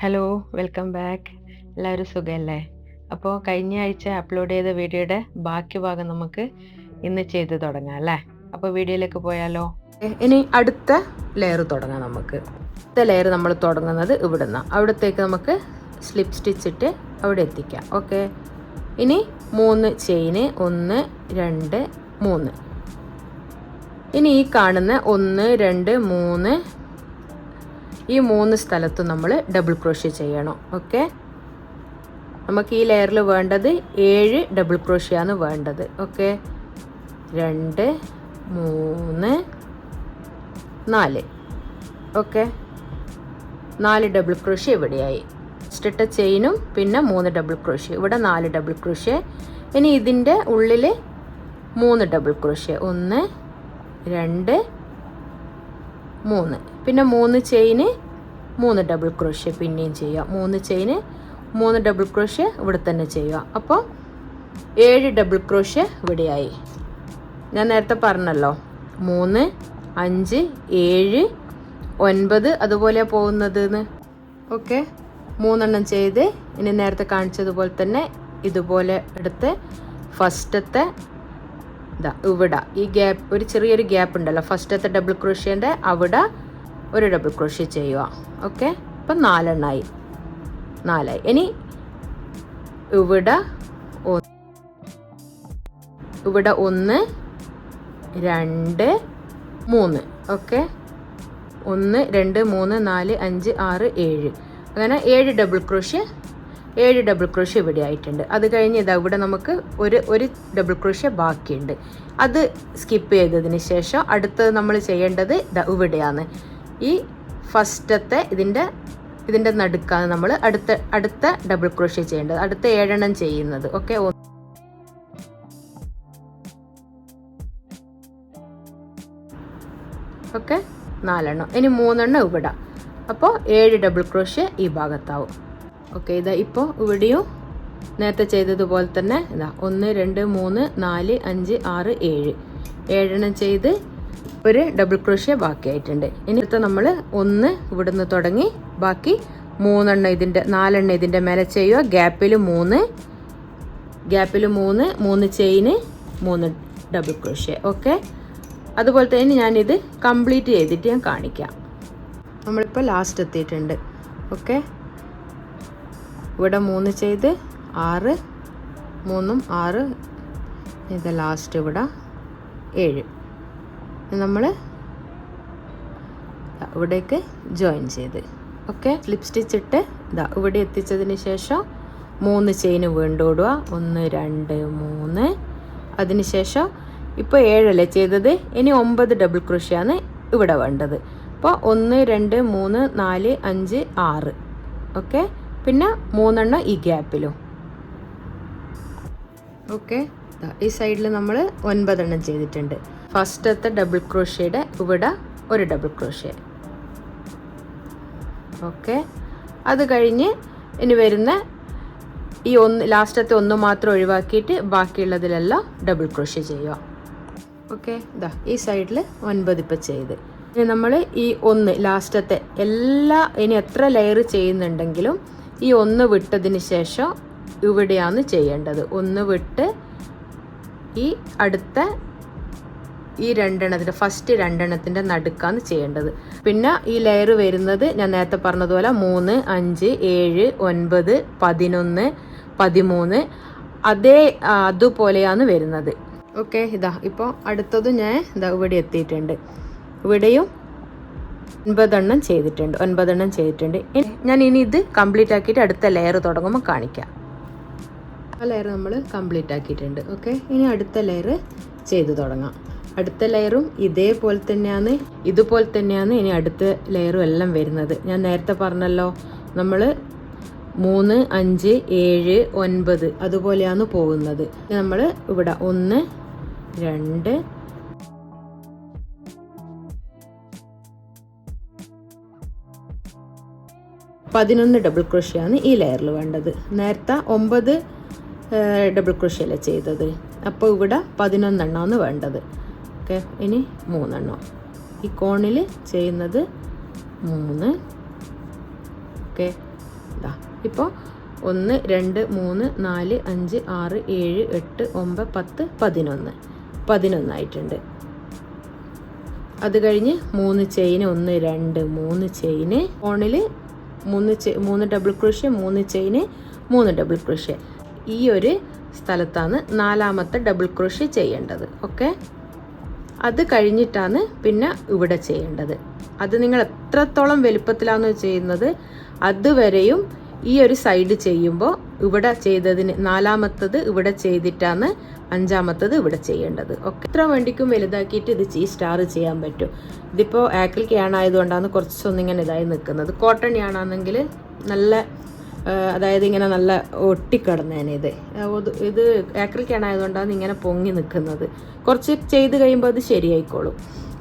Hello, welcome back. എല്ലാവരും സുഖമല്ലേ? അപ്പോൾ കഴിഞ്ഞ ആഴ്ച അപ്ലോഡ് ചെയ്ത വീഡിയോയുടെ ബാക്കി ഭാഗം നമുക്ക് ഇന്ന് ചെയ്ത് തുടങ്ങാം അല്ലേ? അപ്പോൾ വീഡിയോയിലേക്ക് പോയാലോ? ഇനി അടുത്ത ലെയർ തുടങ്ങാം നമുക്ക്. അടുത്ത ലെയർ നമ്മൾ തുടങ്ങുന്നത് ഇവിടുന്ന്. അവിടത്തേക്ക് നമുക്ക് സ്ലിപ്പ് സ്റ്റിച്ചിട്ട് അവിടെ എത്തിക്കാം. ഓക്കെ, ഇനി 3 ചെയിന് 1 2 3. ഇനി ഈ കാണുന്ന 1 2 3 ഈ 3 സ്ഥലത്തും നമ്മൾ ഡബിൾ ക്രോഷ്യ ചെയ്യണം. ഓക്കെ, നമുക്ക് ഈ ലെയറിൽ വേണ്ടത് 7 ഡബിൾ ക്രോഷ്യാണ് വേണ്ടത്. ഓക്കെ, 2 3 4. ഓക്കെ, 4 ഡബിൾ ക്രോഷ്യ ഇവിടെയായി. ഫസ്റ്റ് ചെയിനും പിന്നെ 3 ഡബിൾ ക്രോഷ്യ. ഇവിടെ 4 ഡബിൾ ക്രോഷ്യ. ഇനി ഇതിൻ്റെ ഉള്ളിൽ 3 ഡബിൾ ക്രോഷ്യ. 1 2 3. പിന്നെ 3 ചെയിന് 3 ഡബിൾ ക്രോഷ്യ പിന്നെയും ചെയ്യുക. 3 ചെയിന് 3 ഡബിൾ ക്രോഷ്യ ഇവിടെ തന്നെ ചെയ്യുക. അപ്പോൾ 7 ഡബിൾ ക്രോഷ്യ ഇവിടെയായി. ഞാൻ നേരത്തെ പറഞ്ഞല്ലോ 3 5 7 9 അതുപോലെ പോകുന്നതെന്ന്. ഓക്കെ, 3 ചെയ്ത് ഇനി നേരത്തെ കാണിച്ചതുപോലെ തന്നെ ഇതുപോലെ എടുത്ത് ഫസ്റ്റത്തെ ഇവിടെ ഈ ഗ്യാപ്പ്, ഒരു ചെറിയൊരു ഗ്യാപ്പ് ഉണ്ടല്ലോ ഫസ്റ്റത്തെ ഡബിൾ ക്രോഷ്യേൻ്റെ അവിടെ ഒരു ഡബിൾ ക്രോഷ്യ ചെയ്യുക. ഓക്കെ, അപ്പം 4 ഇനി ഇവിടെ 1 2 3. ഓക്കെ, 1 2 3 4 5 6 7. അങ്ങനെ 7 ഡബിൾ ക്രോഷ്യ ഇവിടെ ആയിട്ടുണ്ട്. അത് കഴിഞ്ഞ് ഇവിടെ നമുക്ക് ഒരു ഡബിൾ ക്രോഷ്യ ബാക്കിയുണ്ട്. അത് സ്കിപ്പ് ചെയ്തതിന് ശേഷം അടുത്തത് നമ്മൾ ചെയ്യേണ്ടത് ഇവിടെയാണ്. ഈ ഫസ്റ്റത്തെ ഇതിൻ്റെ നടുക്കാണ് നമ്മൾ അടുത്ത ഡബിൾ ക്രോഷ്യ ചെയ്യേണ്ടത്. അടുത്ത 7 ചെയ്യുന്നത്. ഓക്കെ, 4. ഇനി 3 ഇവിടെ. അപ്പോൾ 7 ഡബിൾ ക്രോഷ്യ ഈ ഭാഗത്താവും. ഓക്കെ, ഇപ്പോൾ ഇവിടെയും നേരത്തെ ചെയ്തതുപോലെ തന്നെ 1 2 3 4 5 6 7 ചെയ്ത് ഒരു ഡബിൾ ക്രോഷ്യ ബാക്കിയായിട്ടുണ്ട്. ഇനി അടുത്ത നമ്മൾ 1 ഇവിടുന്ന് തുടങ്ങി ബാക്കി 3 ഇതിൻ്റെ മേലെ ചെയ്യുക. ഗ്യാപ്പിൽ 3 ചെയിന് 3 ഡബിൾ ക്രോഷ്യ. ഓക്കെ, അതുപോലെ തന്നെ ഞാനിത് കംപ്ലീറ്റ് ചെയ്തിട്ട് ഞാൻ കാണിക്കാം. നമ്മളിപ്പോൾ ലാസ്റ്റ് എത്തിയിട്ടുണ്ട്. ഓക്കെ, ഇവിടെ 3 ചെയ്ത് 6 3 6. ഇത് ലാസ്റ്റ് ഇവിടെ 7. നമ്മൾ ഇവിടേക്ക് ജോയിൻ ചെയ്ത്. ഓക്കെ, സ്ലിപ്പ് സ്റ്റിച്ച് ഇട്ട് ഇവിടെ എത്തിച്ചതിന് ശേഷം 3 ചെയിന് വീണ്ടും ഇടുക. 1 2 3. അതിനുശേഷം ഇപ്പോൾ 7 ചെയ്തത്. ഇനി 9 ഡബിൾ ക്രോഷ്യാണ് ഇവിടെ വേണ്ടത്. അപ്പോൾ 1 2 3 4 5 6. ഓക്കെ, പിന്നെ 3 ഈ ഗ്യാപ്പിലും. ഓക്കെ, ഈ സൈഡിൽ നമ്മൾ 9 ചെയ്തിട്ടുണ്ട്. ഫസ്റ്റത്തെ ഡബിൾ ക്രോഷ്യയുടെ ഇവിടെ ഒരു ഡബിൾ ക്രോഷ്യ. ഓക്കെ, അത് കഴിഞ്ഞ് ഇനി വരുന്ന ഈ ലാസ്റ്റത്തെ 1 മാത്രം ഒഴിവാക്കിയിട്ട് ബാക്കിയുള്ളതിലെല്ലാം ഡബിൾ ക്രോഷ്യ ചെയ്യുക. ഓക്കെ, ഈ സൈഡിൽ 9 ഇപ്പോൾ ചെയ്ത്. ഇനി നമ്മൾ ഈ 1 ലാസ്റ്റത്തെ ഇനി എത്ര ലെയർ ചെയ്യുന്നുണ്ടെങ്കിലും ഈ 1 വിട്ടതിന് ശേഷം ഇവിടെയാണ് ചെയ്യേണ്ടത്. 1 വിട്ട് ഈ അടുത്ത ഈ 2 ഫസ്റ്റ് 2 നടുക്കാണ് ചെയ്യേണ്ടത്. പിന്നെ ഈ ലെയർ വരുന്നത് ഞാൻ നേരത്തെ പറഞ്ഞതുപോലെ 3 5 7 9 11 13 അതുപോലെയാണ് വരുന്നത്. ഓക്കെ, ഇപ്പോൾ അടുത്തത് ഞാൻ ഇവിടെ എത്തിയിട്ടുണ്ട്. ഇവിടെയും 9 ചെയ്തിട്ടുണ്ട്. ഞാൻ ഇനി ഇത് കംപ്ലീറ്റ് ആക്കിയിട്ട് അടുത്ത ലെയർ തുടങ്ങുമ്പോൾ കാണിക്കാം. ആ ലെയർ നമ്മൾ കംപ്ലീറ്റ് ആക്കിയിട്ടുണ്ട്. ഓക്കെ, ഇനി അടുത്ത ലെയർ ചെയ്ത് തുടങ്ങാം. അടുത്ത ലെയറും ഇതുപോലെ തന്നെയാണ് ഇനി അടുത്ത ലെയറും എല്ലാം വരുന്നത്. ഞാൻ നേരത്തെ പറഞ്ഞല്ലോ നമ്മൾ 3 5 7 9 അതുപോലെയാണ് പോകുന്നത്. നമ്മൾ ഇവിടെ 1 2 11 ഡബിൾ ക്രോഷ്യാണ് ഈ ലെയറിൽ വേണ്ടത്. നേരത്തെ 9 ഡബിൾ ക്രോഷ്യല്ലേ ചെയ്തത്. അപ്പോൾ ഇവിടെ 11 വേണ്ടത്. ഓക്കെ, ഇനി 3. ഈ കോണിൽ ചെയ്യുന്നത് 3. ഓക്കെ, ഇപ്പോൾ 1 2 3 4 5 6 7 8 9 10 11 11 ആയിട്ടുണ്ട്. അത് കഴിഞ്ഞ് 3 ചെയിൻ 1 2 3 ചെയിന് കോണിൽ 3 ഡബിൾ ക്രോഷ്യ 3 ചെയിന് 3 ഡബിൾ ക്രോഷ്യ. ഈ ഒരു സ്ഥലത്താണ് 4ാമത്തെ ഡബിൾ ക്രോഷ്യ ചെയ്യേണ്ടത്. ഓക്കെ, അത് കഴിഞ്ഞിട്ടാണ് പിന്നെ ഇവിടെ ചെയ്യേണ്ടത്. അത് നിങ്ങൾ എത്രത്തോളം വലുപ്പത്തിലാണോ ചെയ്യുന്നത് അതുവരെയും ഈ ഒരു സൈഡ് ചെയ്യുമ്പോൾ ഇവിടെ ചെയ്തതിന് 4ാമത്തത് ഇവിടെ ചെയ്തിട്ടാണ് 5ാമത്തത് ഇവിടെ ചെയ്യേണ്ടത്. ഓക്കെ, എത്ര വേണ്ടിക്കും വലുതാക്കിയിട്ട് ഇത് സ്റ്റാർ ചെയ്യാൻ പറ്റും. ഇതിപ്പോൾ ആക്രിലിക് യാൺ ആയതുകൊണ്ടാണ് കുറച്ചൊന്നിങ്ങനെ ഇതായി നിൽക്കുന്നത്. കോട്ടൺ യാണാണെങ്കിൽ നല്ല അതായത് ഇങ്ങനെ നല്ല ഒട്ടിക്കിടന്നേനെ. ഇത് ആക്രിലിക് യാൺ ആയതുകൊണ്ടാണ് ഇങ്ങനെ പൊങ്ങി നിൽക്കുന്നത്. കുറച്ച് ചെയ്ത് കഴിയുമ്പോൾ അത് ശരിയായിക്കോളും.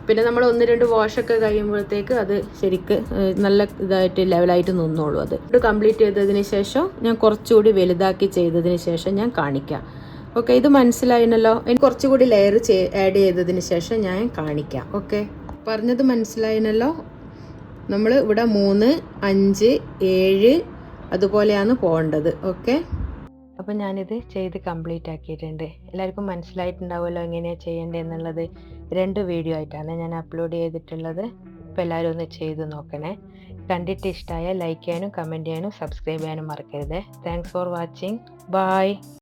പിന്നെ നമ്മൾ 1-2 വാഷൊക്കെ കഴിയുമ്പോഴത്തേക്ക് അത് ശരിക്ക് നല്ല ഇതായിട്ട് ലെവലായിട്ട് നിന്നോളൂ. അത് കംപ്ലീറ്റ് ചെയ്തതിന് ശേഷം ഞാൻ കുറച്ചുകൂടി വലുതാക്കി ചെയ്തതിന് ശേഷം ഞാൻ കാണിക്കാം. ഓക്കെ, ഇത് മനസ്സിലായിനല്ലോ. എനിക്ക് കുറച്ചുകൂടി ലെയർ ആഡ് ചെയ്തതിന് ശേഷം ഞാൻ കാണിക്കാം. ഓക്കെ, പറഞ്ഞത് മനസ്സിലായിനല്ലോ. നമ്മൾ ഇവിടെ 3 5 7 അതുപോലെയാണ് പോകേണ്ടത്. ഓക്കെ, അപ്പം ഞാനിത് ചെയ്ത് കംപ്ലീറ്റ് ആക്കിയിട്ടുണ്ട്. എല്ലാവർക്കും മനസ്സിലായിട്ടുണ്ടാവുമല്ലോ എങ്ങനെയാണ് ചെയ്യേണ്ടത് എന്നുള്ളത്. 2 വീഡിയോ ആയിട്ടാണ് ഞാൻ അപ്ലോഡ് ചെയ്തിട്ടുള്ളത്. അപ്പോൾ എല്ലാവരും ഒന്ന് ചെയ്ത് നോക്കണേ. കണ്ടിട്ട് ഇഷ്ടമായ ലൈക്ക് ചെയ്യാനും കമൻറ്റ് ചെയ്യാനും സബ്സ്ക്രൈബ് ചെയ്യാനും മറക്കരുത്. Thanks for watching. ബൈ.